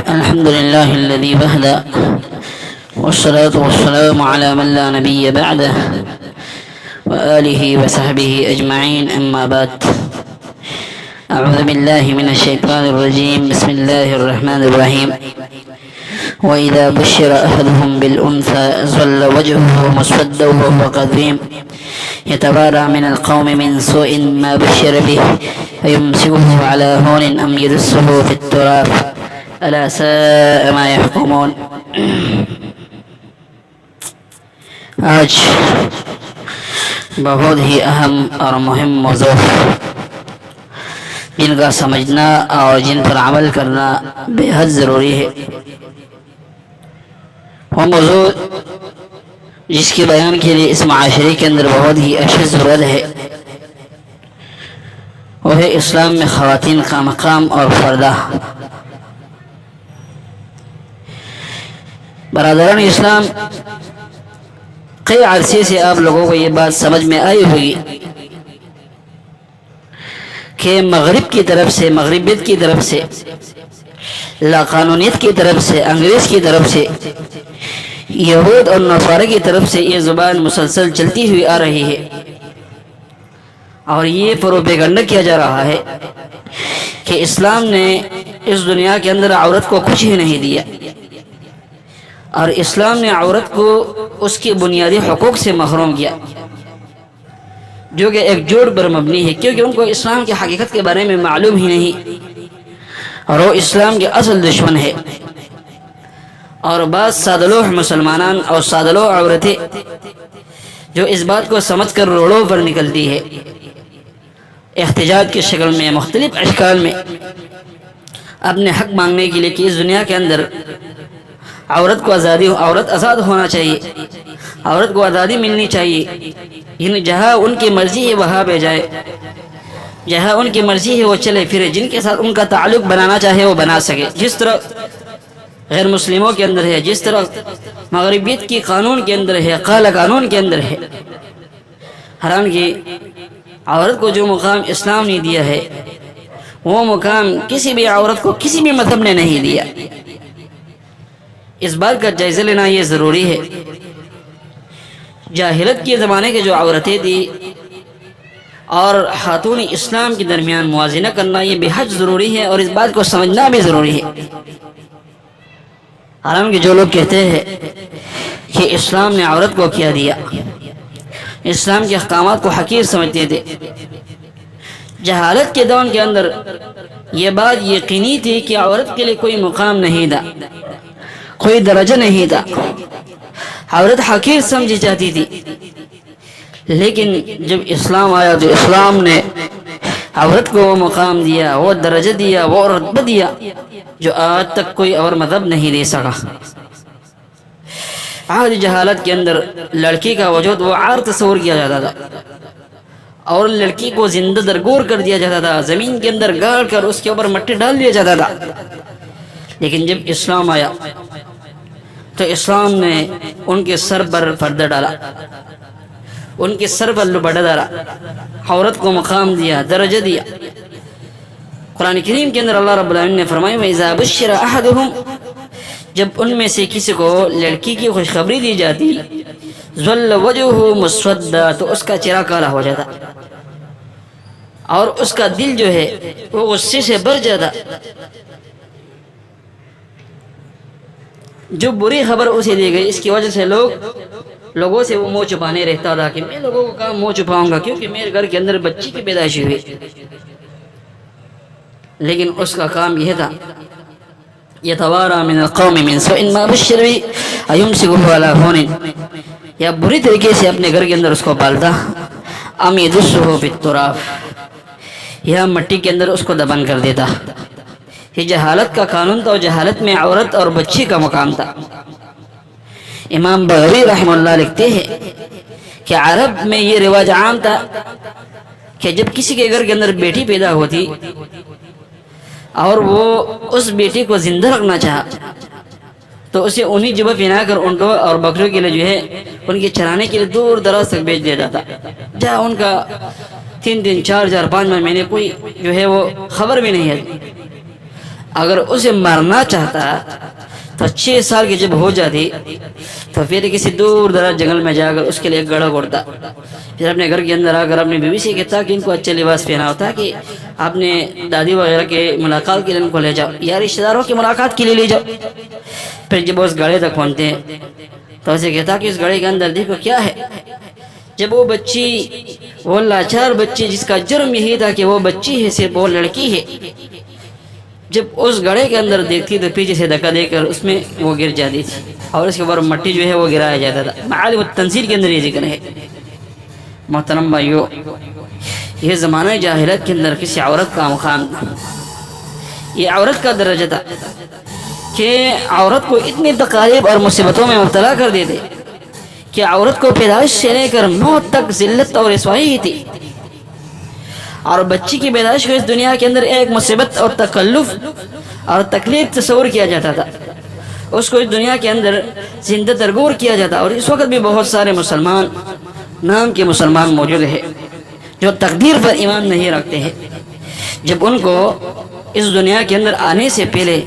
الحمد لله الذي وحده والصلاة والسلام على من لا نبي بعده وآله وصحبه أجمعين أما بعد أعوذ بالله من الشيطان الرجيم بسم الله الرحمن الرحيم وإذا بشر أحدهم بالأنثى ظل وجهه مسودا وهو كظيم يتوارى من القوم من سوء ما بشر به أيمسكه على هون أم يدسه في التراب ألا ساء ما يحكمون. آج بہت ہی اہم اور مہم موضوع جن کا سمجھنا اور جن پر عمل کرنا بے حد ضروری ہے. وہ موضوع جس کے بیان کے لیے اس معاشرے کے اندر بہت ہی اشد ضرورت ہے وہ ہے اسلام میں خواتین کا مقام اور پردہ. برادران اسلام، کئی عرصے سے آپ لوگوں کو یہ بات سمجھ میں آئی ہوگی کہ مغرب کی طرف سے، مغربیت کی طرف سے، لاقانونیت کی طرف سے، انگریز کی طرف سے، یہود اور نصارہ کی طرف سے یہ زبان مسلسل چلتی ہوئی آ رہی ہے اور یہ پروپیگنڈا کیا جا رہا ہے کہ اسلام نے اس دنیا کے اندر عورت کو کچھ ہی نہیں دیا اور اسلام نے عورت کو اس کی بنیادی حقوق سے محروم کیا، جو کہ ایک جھوٹ پر مبنی ہے، کیونکہ ان کو اسلام کی حقیقت کے بارے میں معلوم ہی نہیں اور وہ اسلام کے اصل دشمن ہے. اور بعض سادلوح مسلمانان اور سادلوح عورتیں جو اس بات کو سمجھ کر روڑوں پر نکلتی ہے احتجاج کی شکل میں، مختلف اشکال میں، اپنے حق مانگنے کے لیے کہ اس دنیا کے اندر عورت کو آزادی، عورت آزاد ہونا چاہیے، عورت کو آزادی ملنی چاہیے، یعنی جہاں ان کی مرضی ہے وہاں پہ جائے، جہاں ان کی مرضی ہے وہ چلے پھرے، جن کے ساتھ ان کا تعلق بنانا چاہے وہ بنا سکے، جس طرح غیر مسلموں کے اندر ہے، جس طرح مغربیت کی قانون کے اندر ہے، کالا قانون کے اندر ہے. حالانکہ عورت کو جو مقام اسلام نے دیا ہے وہ مقام کسی بھی عورت کو کسی بھی مذہب نے نہیں دیا. اس بات کا جائزہ لینا یہ ضروری ہے. جاہلیت کے زمانے کے جو عورتیں تھی اور خاتون اسلام کے درمیان موازنہ کرنا یہ بے حد ضروری ہے اور اس بات کو سمجھنا بھی ضروری ہے. حالانکہ جو لوگ کہتے ہیں کہ اسلام نے عورت کو کیا دیا، اسلام کے احکامات کو حقیر سمجھتے تھے، جہالت کے دور کے اندر یہ بات یقینی تھی کہ عورت کے لیے کوئی مقام نہیں تھا، کوئی درجہ نہیں تھا، عورت حقیر سمجھی جاتی تھی. لیکن جب اسلام آیا تو اسلام نے عورت کو وہ مقام دیا، وہ درجہ دیا، وہ رتبہ دیا جو آج تک کوئی اور مذہب نہیں دے سکا. آج جہالت کے اندر لڑکی کا وجود وہ عار تصور کیا جاتا تھا اور لڑکی کو زندہ درگور کر دیا جاتا تھا، زمین کے اندر گاڑ کر اس کے اوپر مٹی ڈال دیا جاتا تھا. لیکن جب اسلام آیا تو اسلام نے ان کے سر پر پردہ ڈالا، ان کے سر پر لبادہ ڈالا، عورت کو مقام دیا، درجہ دیا. قرآن کریم کے اندر اللہ رب العالمین نے فرمایا وَإِذَا بُشِّرَ أَحَدُهُمْ، جب ان میں سے کسی کو لڑکی کی خوشخبری دی جاتی ظل وجهه مسودا، تو اس کا چہرہ کالا ہو جاتا اور اس کا دل جو ہے وہ غصے سے بھر جاتا. جو بری خبر اسے دی گئی اس کی وجہ سے لوگوں سے وہ منہ چھپانے رہتا تھا کہ میں لوگوں کو کہاں منہ چھپاؤں گا کیونکہ میرے گھر کے اندر بچی کی پیدائش ہوئی. لیکن اس کا کام یہ تھا یتوارا من القوم من سوء ما بشر به ایمسکه علی هون، یا بری طریقے سے اپنے گھر کے اندر اس کو پالتا، ام یدسه فی التراب، یا مٹی کے اندر اس کو دفن کر دیتا. یہ جہالت کا قانون تھا اور جہالت میں عورت اور بچی کا مقام تھا. امام بغوی رحمہ اللہ لکھتے ہیں کہ عرب میں یہ رواج عام تھا کہ جب کسی کے گھر کے اندر بیٹی پیدا ہوتی اور وہ اس بیٹی کو زندہ رکھنا چاہا تو اسے انہی جبہ پہنا کر اونٹوں اور بکریوں کے لیے جو ہے ان کے چرانے کے لیے دور دراز تک بھیج دیتا تھا، جہاں ان کا 3 دن 4 4 5 مہینے کوئی جو ہے وہ خبر بھی نہیں ہے. اگر اسے مارنا چاہتا تو 6 سال کی جب ہو جاتی تو پھر کسی دور دراز جنگل میں جا کر اس کے لیے ایک گڑھا گھڑتا، پھر اپنے گھر کے اندر آ کر اپنی بیوی سے کہتا کہ ان کو اچھے لباس پہنا ہوتا کہ اپنے دادی وغیرہ کے ملاقات کے لیے ان کو لے جاؤ یا رشتہ داروں کی ملاقات کے لیے لے جاؤ۔ پھر جب وہ اس گڑھے تک پہنچتے ہیں تو اسے کہتا کہ اس گڑھے کے اندر دیکھو کیا ہے۔ جب وہ بچی، وہ لاچار بچی جس کا جرم یہی تھا کہ وہ بچی ہے، صرف وہ لڑکی ہے، جب اس گڑھے کے اندر دیکھتی تو پیچھے سے دھکا دے کر اس میں وہ گر جاتی تھی اور اس کے اوپر مٹی جو ہے وہ گرایا جاتا تھا۔ معالم التنزیل کے اندر یہ ذکر ہے۔ محترم بھائیو، یہ زمانہ جاہلیت کے اندر کسی عورت کا مقام تھا، یہ عورت کا درجہ تھا کہ عورت کو اتنی تکالیف اور مصیبتوں میں مبتلا کر دیتے کہ عورت کو پیدائش سے لے کر موت تک ذلت اور رسوائی ہی تھی، اور بچی کی پیدائش کو اس دنیا کے اندر ایک مصیبت اور تکلف اور تکلیف تصور کیا جاتا تھا، اس کو اس دنیا کے اندر زندہ درگور کیا جاتا۔ اور اس وقت بھی بہت سارے مسلمان، نام کے مسلمان موجود ہیں جو تقدیر پر ایمان نہیں رکھتے ہیں۔ جب ان کو اس دنیا کے اندر آنے سے پہلے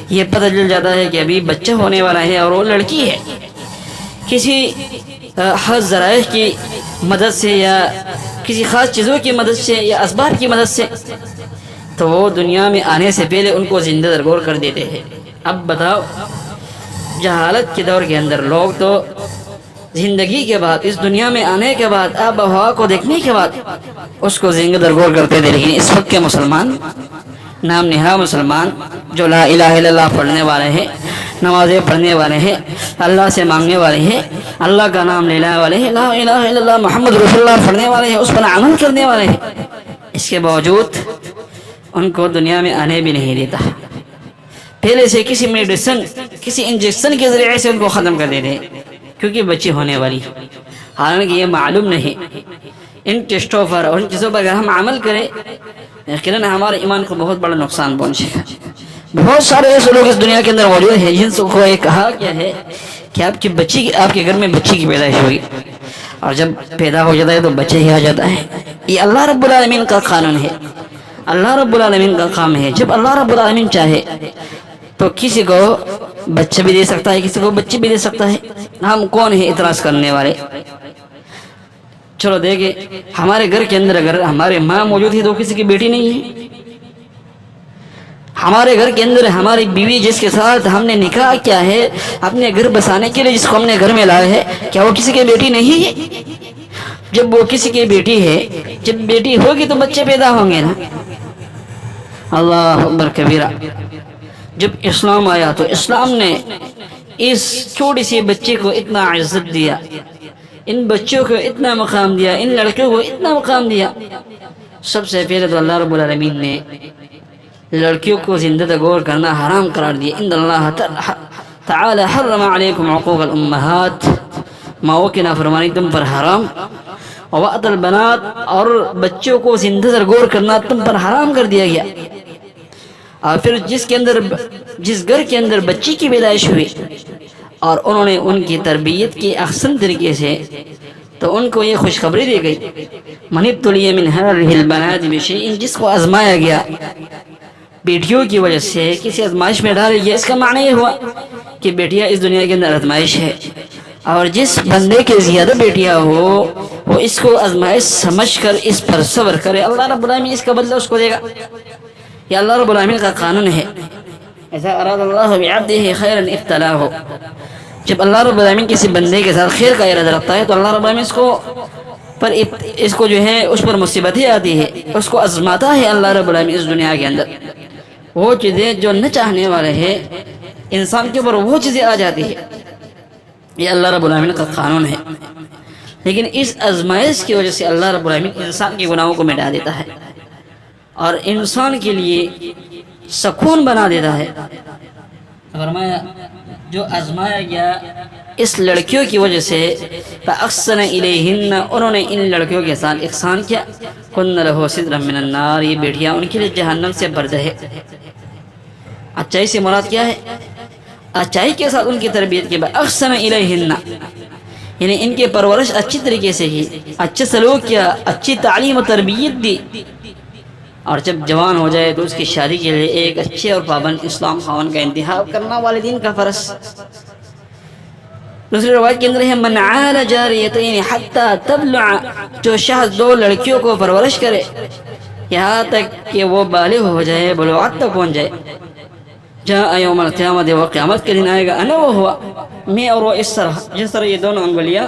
یہ پتہ چل جاتا ہے کہ ابھی بچہ ہونے والا ہے اور وہ لڑکی ہے، کسی خاص ذرائع کی مدد سے یا کسی خاص چیزوں کی مدد سے یا اسباب کی مدد سے، تو وہ دنیا میں آنے سے پہلے ان کو زندہ درگور کر دیتے ہیں۔ اب بتاؤ، جہالت کے دور کے اندر لوگ تو زندگی کے بعد، اس دنیا میں آنے کے بعد، آب و ہوا کو دیکھنے کے بعد اس کو زندہ درگور کرتے تھے، لیکن اس وقت کے مسلمان، نام نہاد مسلمان جو لا الہ الا اللہ پڑھنے والے ہیں، نمازیں پڑھنے والے ہیں، اللہ سے مانگنے والے ہیں، اللہ کا نام لینے والے ہیں، لا الہ الا اللہ محمد رسول اللہ پڑھنے والے ہیں، اس پر عمل کرنے والے ہیں، اس کے باوجود ان کو دنیا میں آنے بھی نہیں دیتا۔ پہلے سے کسی میڈیسن، کسی انجیکشن کے ذریعے سے ان کو ختم کر دیتے ہیں کیونکہ بچی ہونے والی، حالانکہ یہ معلوم نہیں۔ ان ٹیسٹوں پر اور ان چیزوں پر اگر ہم عمل کریں، یقیناً ہمارے ایمان کو بہت بڑا نقصان پہنچے گا۔ بہت سارے ایسے لوگ اس دنیا کے اندر موجود ہیں جن کو یہ کہا گیا ہے کہ آپ کی بچی، آپ کے گھر میں بچی کی پیدائش ہوگی، اور جب پیدا ہو جاتا ہے تو بچہ ہی آ جاتا ہے۔ یہ اللہ رب العالمین کا قانون ہے، اللہ رب العالمین کا کام ہے۔ جب اللہ رب العالمین چاہے تو کسی کو بچہ بھی دے سکتا ہے، کسی کو بچی بھی دے سکتا ہے۔ ہم کون ہیں اعتراض کرنے والے؟ چلو دیکھیں، ہمارے گھر کے اندر اگر ہمارے ماں موجود ہے تو کسی کی بیٹی نہیں ہے، ہمارے گھر کے اندر ہماری بیوی جس کے ساتھ ہم نے نکاح کیا ہے اپنے گھر بسانے کے لیے، جس کو ہم نے گھر میں لایا ہے، کیا وہ کسی کی بیٹی نہیں ہے؟ جب وہ کسی کی بیٹی ہے، جب بیٹی ہوگی تو بچے پیدا ہوں گے نا۔ اللہ اکبر کبیرہ۔ جب اسلام آیا تو اسلام نے اس چھوٹی سی بچے کو اتنا عزت دیا، ان بچوں کو اتنا مقام دیا، ان لڑکیوں کو اتنا مقام دیا۔ سب سے پہلے تو اللہ رب العالمین نے لڑکیوں کو زندہ درگور کرنا حرام قرار دیا۔ ان اللہ تعالی حرم علیکم عقوق الامہات، ماؤں کی نافرمانی تم پر حرام، ووأد البنات، اور بچوں کو زندہ درگور کرنا تم پر حرام کر دیا گیا۔ اور پھر جس گھر کے اندر بچی کی پیدائش ہوئی اور انہوں نے ان کی تربیت کی احسن طریقے سے، تو ان کو یہ خوشخبری دی گئی، من ابتلی من هذه البنات بشیء، جس کو آزمایا گیا بیٹیوں کی وجہ سے، کسی آزمائش میں ڈالا گیا، اس کا معنی یہ ہوا کہ بیٹیاں اس دنیا کے اندر آزمائش ہے، اور جس بندے کے زیادہ بیٹیاں ہو وہ اس کو آزمائش سمجھ کر اس پر صبر کرے، اللہ رب العالمین اس کا بدلہ اس کو دے گا۔ یہ اللہ رب العالمین کا قانون ہے۔ اذا اراد اللہ بعبدہ خیرا ابتلاہ، جب اللہ رب العالمین کسی بندے کے ساتھ خیر کا ارادہ رکھتا ہے تو اللہ رب العالمین اس کو جو ہے اس پر مصیبتیں آتی ہے، اس کو آزماتا ہے اللہ رب العالمین اس دنیا کے اندر۔ وہ چیزیں جو نہ چاہنے والے ہیں انسان کے اوپر وہ چیزیں آ جاتی ہے، یہ اللہ رب العالمین کا قانون ہے۔ لیکن اس آزمائش کی وجہ سے اللہ رب العالمین انسان کے گناہوں کو مٹا دیتا ہے اور انسان کے لیے سکون بنا دیتا ہے۔ فرمایا جو آزمایا گیا اس لڑکیوں کی وجہ سے، فَأَحْسَنَ إِلَيْهِنَّ، انہوں نے ان لڑکیوں کے ساتھ احسان کیا، كُنَّ لَهُ سِدْرًا مِّنَ النَّارِ، یہ بیٹیاں ان کے لیے جہنم سے پردہ ہے۔ اچائی سے مراد کیا ہے؟ اچائی کے ساتھ ان کی تربیت کے بعد احسن الیہن، یعنی ان کے پرورش اچھی طریقے سے کی، اچھے سلوک کیا، اچھی تعلیم و تربیت دی، اور جب جوان ہو جائے تو اس کی شادی کے لیے ایک اچھے اور پابند اسلام خاوند کا انتخاب کرنا والدین کا فرض۔ دوسری روایت کے اندر ہے من عال جاریتین حتی تبلع، جو شخص دو لڑکیوں کو پرورش کرے یہاں تک کہ وہ بالغ ہو جائے، بلوغت تک پہنچ جائے، جاء یوم القیامت، وہ قیامت کے دن آئے گا، انا وہ ہوا، میں اور وہ اس طرح، جس طرح یہ دونوں انگلیاں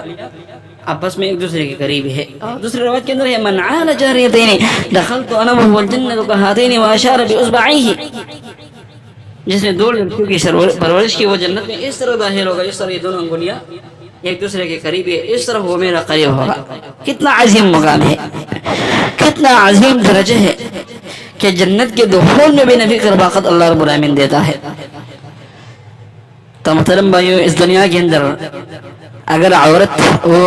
آپس میں ایک دوسرے کے قریب ہے۔ اور دوسری روایت کے اندر ہے من عال جاریتین دخلت انا وهو الجنة كهاتين واشار باصبعيه، جس نے دو لڑکیوں کی پرورش کی وہ جنت میں اس طرح داخل ہوگا جس طرح یہ دونوں انگلیاں ایک دوسرے کے قریب ہے، اس طرح وہ میرا قریب ہوگا۔ کتنا عظیم مقام ہے، کتنا عظیم درجہ ہے کہ جنت کے دخول میں بھی نبی کی رفاقت اللہ رب العالمین دیتا ہے۔ تو محترم بھائیو، اس دنیا کے اندر اگر عورت وہ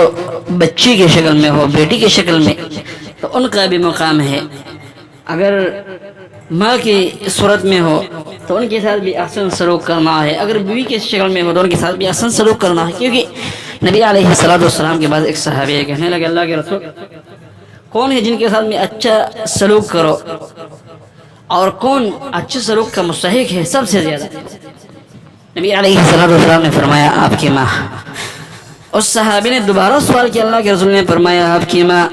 بچی کی شکل میں ہو، بیٹی کی شکل میں، تو ان کا بھی مقام ہے۔ اگر ماں کی صورت میں ہو تو ان کے ساتھ بھی احسن سلوک کرنا ہے، اگر بیوی کی شکل میں ہو تو ان کے ساتھ بھی احسن سلوک کرنا ہے، کیونکہ نبی علیہ السلام کے بعد ایک صحابی کہنے لگے اللہ کے رسول کون ہے جن کے ساتھ میں اچھا سلوک کرو، اور کون اچھے سلوک کا مستحق ہے سب سے زیادہ؟ نبی علیہ السلام نے فرمایا آپ کی ماں۔ اس صحابی نے دوبارہ سوال کیا، اللہ کے رسول نے فرمایا آپ کی ماں۔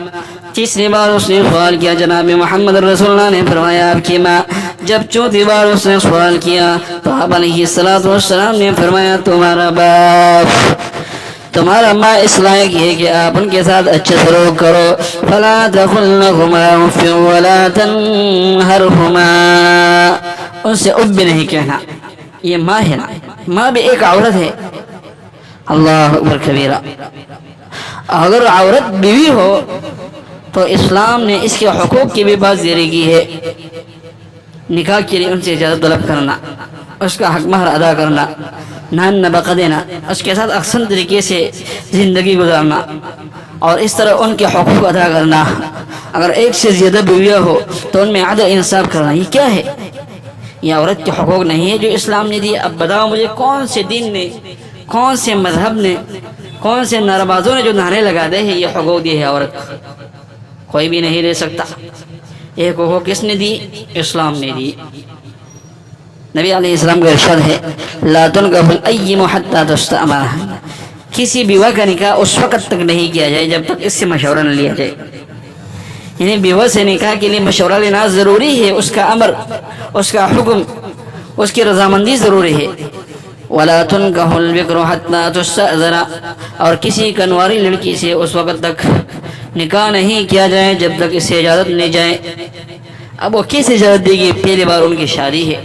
تیسری بار اس نے سوال کیا، جناب محمد رسول اللہ نے فرمایا آپ کی ماں۔ جب چوتھی بار اس نے سوال کیا تو آپ علیہ السلام نے فرمایا تمہارا باپ، تمہارا ماں اس لائق ہے کہ آپ ان کے ساتھ اچھے سلوک کرو۔ فلا تقل لهما اف ولا تنهرهما، ان سے اف بھی نہیں کہنا، یہ ماں ہے نا، ماں بھی ایک عورت ہے۔ اللہ اکبر کبیرہ۔ اگر عورت بیوی ہو تو اسلام نے اس کے حقوق کی بھی بات ذکر کی ہے، نکاح کے لیے ان سے اجازت طلب کرنا، اس کا حق مہر ادا کرنا، نان نفقہ دینا، اس کے ساتھ احسن طریقے سے زندگی گزارنا، اور اس طرح ان کے حقوق ادا کرنا۔ اگر ایک سے زیادہ بیویاں ہو تو ان میں عدل انصاف کرنا، یہ کیا ہے؟ یہ عورت کے حقوق نہیں ہے جو اسلام نے دی۔ اب بتاؤ مجھے کون سے دین نے، کون سے مذہب نے، کون سے نربازوں نے جو نعرے لگا دے ہیں یہ حقوق دیے ہے عورت کو؟ کوئی بھی نہیں دے سکتا۔ یہ حقوق کس نے دی؟ اسلام نے دی۔ نبی علیہ السلام کا ارشاد ہے لا تنکح الایم حتی تستأمر، کسی بیوہ کا نکاح اس وقت تک نہیں کیا جائے جب تک اس سے مشورہ نہ لیا جائے، یعنی بیوہ سے نکاح کے لیے مشورہ لینا ضروری ہے، اس کا امر، اس کا حکم، اس کی رضامندی ضروری ہے۔ ولا تنکح البکر حتی تستأذن، اور کسی کنواری لڑکی سے اس وقت تک نکاح نہیں کیا جائے جب تک اس سے اجازت نہیں جائے۔ اب وہ کیسے اجازت دے گی؟ پہلی بار ان کی شادی ہے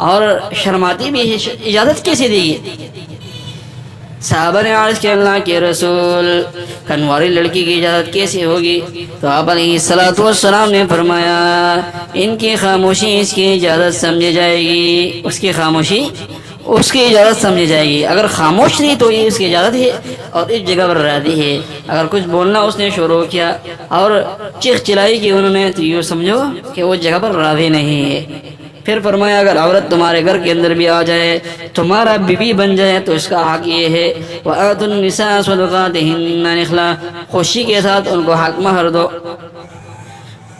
اور شرماتی بھی ہے، اجازت کیسے دے گی؟ صحابہ نے عرض کیا اللہ کے رسول کنواری لڑکی کی اجازت کیسے ہوگی؟ تو آپ علیہ السلام نے فرمایا ان کی خاموشی اس کی اجازت سمجھی جائے گی، اس کی خاموشی اس کی اجازت سمجھی جائے گی۔ اگر خاموش رہی تو یہ اس کی اجازت ہے اور اس جگہ پر راضی ہے، اگر کچھ بولنا اس نے شروع کیا اور چیخ چلائی کی انہوں نے تو یہ سمجھو کہ وہ جگہ پر راضی نہیں ہے۔ پھر فرمایا اگر عورت تمہارے گھر کے اندر بھی آ جائے، تمہارا بیوی بن جائے، تو اس کا حق یہ ہے وَآتُوا النِّسَاءَ صَدُقَاتِهِنَّ نِخْلَةً، خوشی کے ساتھ ان کو حق مہر دو۔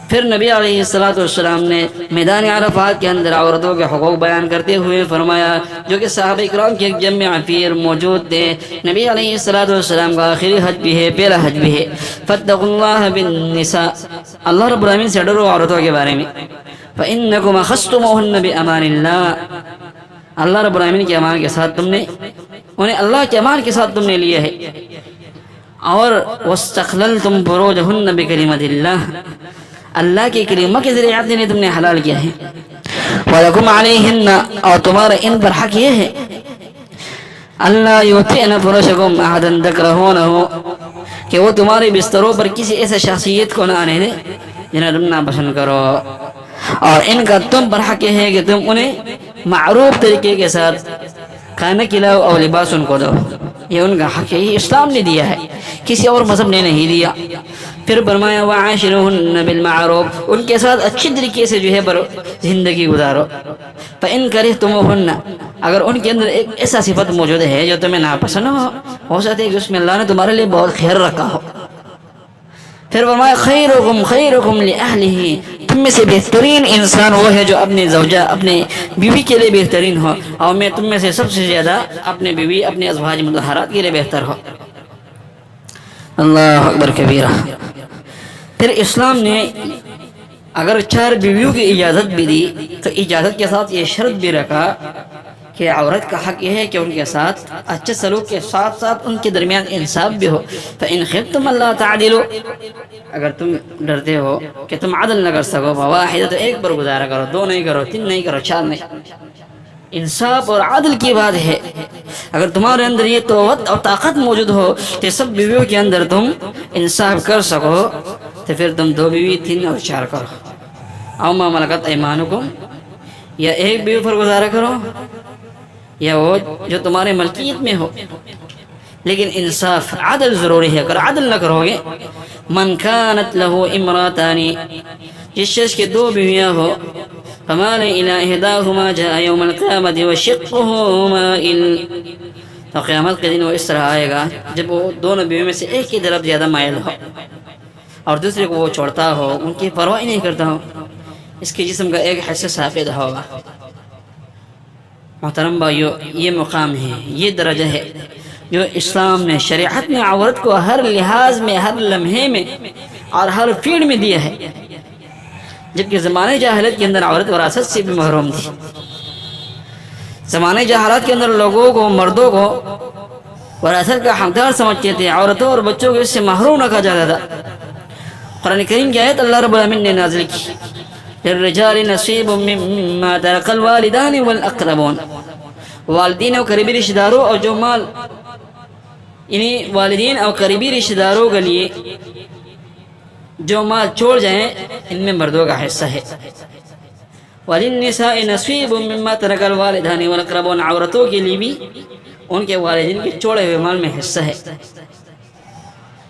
پھر نبی علیہ السلام نے میدان عرفات کے اندر عورتوں کے حقوق بیان کرتے ہوئے فرمایا، جو کہ صحابہ کرام کے ایک جمع عفیر موجود تھے، نبی علیہ السلام کا آخری حج بھی ہے، پہلا حج بھی ہے، فاتقوا اللہ بالنساء، اللہ رب العالمین سے ڈرو عورتوں کے بارے میں، فإنکم اخذتموہن بأمان اللہ، اللہ رب العالمین کے امان کے ساتھ تم نے انہیں اللہ کے امان کے ساتھ تم نے لیا ہے، اور واستقللتم فروجہن بکلمۃ اللہ، اللہ کے کلمہ کے ذریعے نے تم نے حلال کیا ہے، وَلَكُمْ عَلَيْهِنَّ، اور تمہارا ان پر حق یہ ہے اللہ یُطِعْنَ فُرُوشَکُمْ أَحَدًا تَکْرَہُونَہُ، کہ وہ تمہارے بستروں پر کسی ایسے شخصیت کو نہ آنے دے جنہیں تم نہ پسند کرو، اور ان کا تم پر حق ہے کہ تم انہیں معروف طریقے کے ساتھ کھانا کھلاؤ اور لباس ان کو دو، یہ ان کا حق ہے، یہ اسلام نے دیا ہے، کسی اور مذہب نے نہیں دیا۔ پھر فرمایا وعاشروہن بالمعروف، ان کے ساتھ اچھی طریقے سے جو ہے زندگی گزارو، فإن کرہتموہن، اگر ان کے اندر ایک ایسا صفت موجود ہے جو تمہیں ناپسند ہو سکتا ہے کہ اس میں اللہ نے تمہارے لیے بہت خیر رکھا ہو، پھر فرمایا خیرکم خیرکم لأہلہ، تم میں سے بہترین انسان وہ ہے جو اپنے زوجہ اپنے بیوی کے لیے بہترین ہو، اور میں تم میں سے سب سے زیادہ اپنے بیوی اپنے ازواج مطہرات کے لیے بہتر ہو۔ اللہ اکبر کبیرہ۔ پھر اسلام نے اگر 4 بیویوں کی اجازت بھی دی تو اجازت کے ساتھ یہ شرط بھی رکھا کہ عورت کا حق یہ ہے کہ ان کے ساتھ اچھے سلوک کے ساتھ ساتھ ان کے درمیان انصاف بھی ہو۔ فَإِنْ خِفْتُمْ أَلَّا تَعْدِلُوا، اگر تم ڈرتے ہو کہ تم عدل نہ کر سکو فواحدہ، تو ایک پر گزارا کرو، 2 نہیں کرو، 3 نہیں کرو، 4 نہیں۔ انصاف اور عدل کی بات ہے۔ اگر تمہارے اندر یہ قوت اور طاقت موجود ہو کہ سب بیویوں کے اندر تم انصاف کر سکو تو پھر تم 2 بیوی 3 اور 4 کرو۔ او ما ملکت ایمانکم، یا ایک بیوی پر گزارا کرو یا وہ جو تمہارے ملکیت میں ہو، لیکن انصاف عدل ضروری ہے۔ اگر عدل نہ کرو گے، من کانت لہو امراتانی، جس شخص کے 2 بیویاں ہو، فمال الی احداہما جاء یوم القیامت وشقہ مائل، تو قیامت کے دن وہ اس طرح آئے گا جب وہ دونوں بیویوں میں سے ایک کی طرف زیادہ مائل ہو اور دوسرے کو وہ چھوڑتا ہو، ان کی پرواہ نہیں کرتا ہو، اس کے جسم کا ایک حصہ ساقط ہوگا۔ محترم بھائیو، یہ مقام ہے، یہ درجہ ہے جو اسلام نے شریعت نے عورت کو ہر لحاظ میں، ہر لمحے میں اور ہر فیلڈ میں دیا ہے، جبکہ زمانے جاہلیت کے اندر عورت وراثت سے بھی محروم تھی۔ زمانے جاہلیت کے اندر لوگوں کو، مردوں کو وراثت کا حقدار سمجھتے تھے، عورتوں اور بچوں کو اس سے محروم رکھا جاتا تھا۔ قرآن کریم کی آیت اللہ رب العالمین نے نازل کی، للرجال نصیب مما ترک الوالدان والاقربون، والدین اور قریبی رشتہ داروں اور جو مال، یعنی والدین اور قریبی رشتہ داروں کے لیے جو مال چھوڑ جائیں ان میں مردوں کا حصہ ہے۔ وللنساء نصیب مما ترک الوالدان والاقربون، عورتوں کے لیے بھی ان کے والدین کے چھوڑے ہوئے مال میں حصہ ہے۔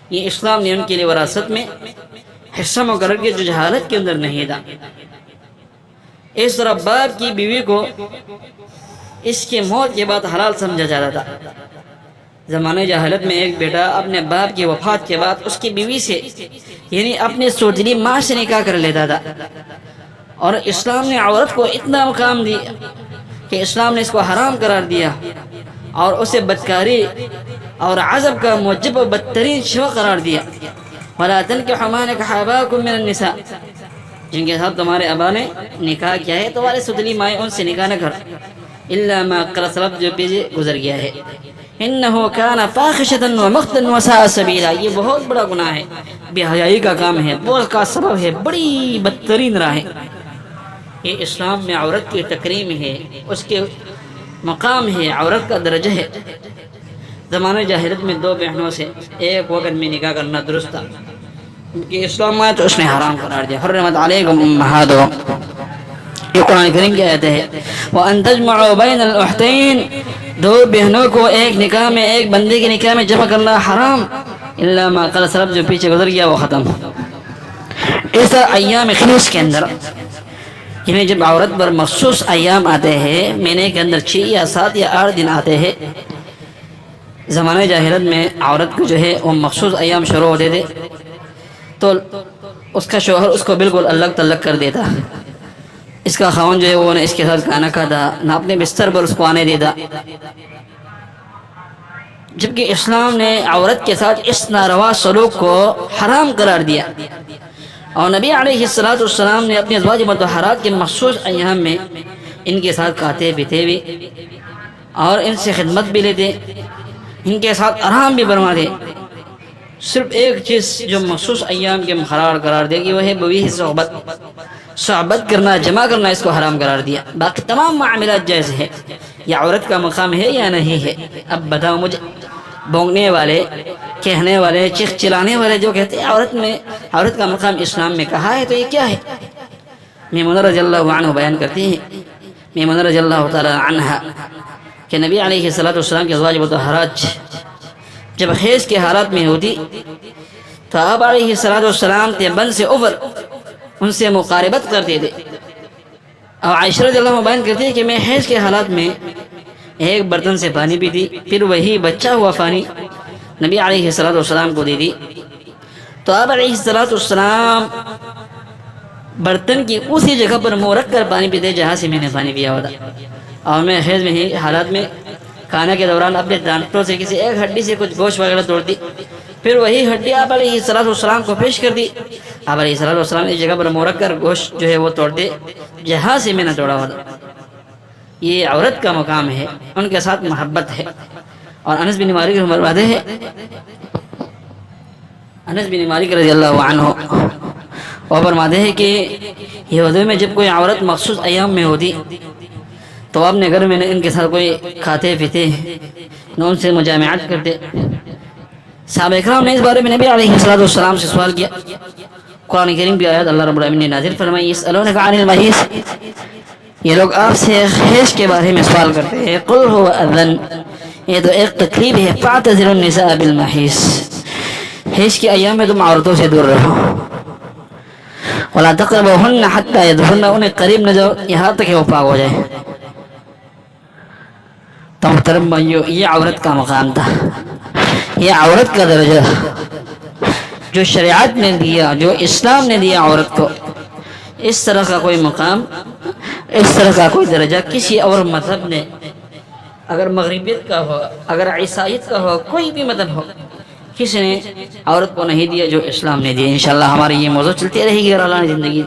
یہ اسلام نے ان کے لیے وراثت میں حصہ مقرر کیا جو جہالت کے اندر نہیں تھا۔ اس طرح باپ کی بیوی کو اس کے موت کے بعد حلال سمجھا جاتا تھا۔ زمانے جہالت میں ایک بیٹا اپنے باپ کی وفات کے بعد اس کی بیوی سے، یعنی اپنی سوتیلی ماں سے نکاح کر لیتا تھا، اور اسلام نے عورت کو اتنا مقام دیا کہ اسلام نے اس کو حرام قرار دیا اور اسے بدکاری اور عذاب کا موجب و بدترین شوا قرار دیا۔ وَلَا تَنْكِحُوا مَا نَكَحَ آبَاؤُكُم مِّنَ النِّسَاءِ، جن کے ساتھ تمہارے ابا نے نکاح کیا ہے تمہارے سوتیلی مائیں ان سے نکاح نہ کر، الا ما قد سلف، جو پیچھے گزر گیا ہے۔ انه كان فاحشة ومقتا وساء سبيلا، یہ بہت بڑا گناہ ہے، بے حیائی کا کام ہے، بغض کا سبب ہے، بڑی بدترین راہ ہے۔ یہ اسلام میں عورت کی تکریم ہے، اس کے مقام ہے، عورت کا درجہ ہے۔ زمانے جاہلیت میں 2 بہنوں سے ایک وقت میں نکاح کرنا درست تھا، کہ اسلام آیا تو اس نے حرام قرار دیا۔ حرمت علیکم امہاتکم، یہ قرآن کریم کی آیت ہے۔ وَأَن تَجْمَعُوا بَيْنَ الْأُخْتَيْنِ، 2 بہنوں کو ایک نکاح میں، ایک بندے کے نکاح میں جمع کرنا حرام، الا ما قد سلف، جو پیچھے گزر گیا وہ ختم۔ ایسا ایام خلوص کے اندر، یعنی جب عورت پر مخصوص ایام آتے ہیں، مہینے کے اندر 6 یا 7 یا 8 دن آتے ہیں، زمانے جاہلیت میں عورت کو جو ہے وہ مخصوص ایام شروع ہوتے تھے تو اس کا شوہر اس کو بالکل الگ تلگ کر دیتا، اس کا خاوند جو ہے وہ نہ اس کے ساتھ کھانا کھاتا، نہ اپنے بستر پر اس کو آنے دیتا، جبکہ اسلام نے عورت کے ساتھ اس ناروا سلوک کو حرام قرار دیا۔ اور نبی علیہ السلام نے اپنے ازواج مطہرات کے مخصوص ایام میں ان کے ساتھ کھاتے پیتے بھی اور ان سے خدمت بھی لیتے، ان کے ساتھ آرام بھی فرماتے۔ صرف ایک چیز جو مخصوص ایام کے مقرر قرار دے گی وہ ہے بیوی صحبت کرنا، جمع کرنا، اس کو حرام قرار دیا۔ باقی تمام معاملات جائز ہے۔ یہ عورت کا مقام ہے یا نہیں ہے؟ اب بتاؤ مجھے، بھونکنے والے، کہنے والے، چیخ چلانے والے جو کہتے ہیں عورت کا مقام اسلام میں کہا ہے، تو یہ کیا ہے؟ میمونہ رضی اللہ عنہ بیان کرتی ہیں، میمونہ رضی اللہ تعالی عنہ، کہ نبی علیہ السلام کے ازواج مطہرات جب حیض کے حالات میں ہوتی تو آپ علیہ السلام تیبن سے اوپر ان سے مقاربت کرتے تھے، اور عائشہ رضی اللہ عنہ بیان کرتی ہے کہ میں حیض کے حالات میں ایک برتن سے پانی پیتی، پھر وہی بچہ ہوا پانی نبی علیہ السلام کو دے دی، تو آپ علیہ السلام برتن کی اسی جگہ پر منہ رکھ کر پانی پیتے جہاں سے میں نے پانی پیا ہوا تھا. اور میں خیز میں ہی حالات میں کھانے کے دوران اپنے دانتوں سے کسی ایک ہڈی سے کچھ گوشت وغیرہ توڑ دی, پھر وہی ہڈی آپ علیہ السلام کو پیش کر دی. آپ علیہ السلام اس جگہ پر منہ رکھ کر گوشت جو ہے وہ توڑ دے جہاں سے میں نے توڑا ہوا تھا. یہ عورت کا مقام ہے, ان کے ساتھ محبت ہے. اور انس بن مالک فرماتے ہیں, انس بن مالک رضی اللہ عنہ وہ فرماتے ہیں کہ یہودیوں میں جب کوئی عورت مخصوص ایام میں ہوتی تو اپنے گھر میں ان کے ساتھ کوئی کھاتے پیتے نہ ان سے مجامعات کرتے. صحابہ اکرام نے اس بارے میں نبی علیہ السلام سے سوال کیا. قرآن کریم کی آیات اللہ رب العالمین نے نازل فرمائی, یسألونک عن المحیض, یہ لوگ آپ سے حیض کے بارے میں سوال کرتے ہیں. قل هو اذن, یہ تو ایک تکلیف ہے. فاعتزلوا النساء بالمحیض, حیض کے ایام میں تم عورتوں سے دور رہو. ولا تقربوهن حتى يطهرن, انہیں قریب نہ جاؤ یہاں تک کہ وہ پاک ہو جائے. تو محترم بھائیو, یہ عورت کا مقام تھا, یہ عورت کا درجہ جو شریعت نے دیا, جو اسلام نے دیا عورت کو. اس طرح کا کوئی مقام, اس طرح کا کوئی درجہ کسی اور مذہب نے, اگر مغربیت کا ہو, اگر عیسائیت کا ہو, کوئی بھی مذہب ہو, کسی نے عورت کو نہیں دیا جو اسلام نے دیا. انشاءاللہ ہماری یہ موضوع چلتی رہے گی اور اللہ نے زندگی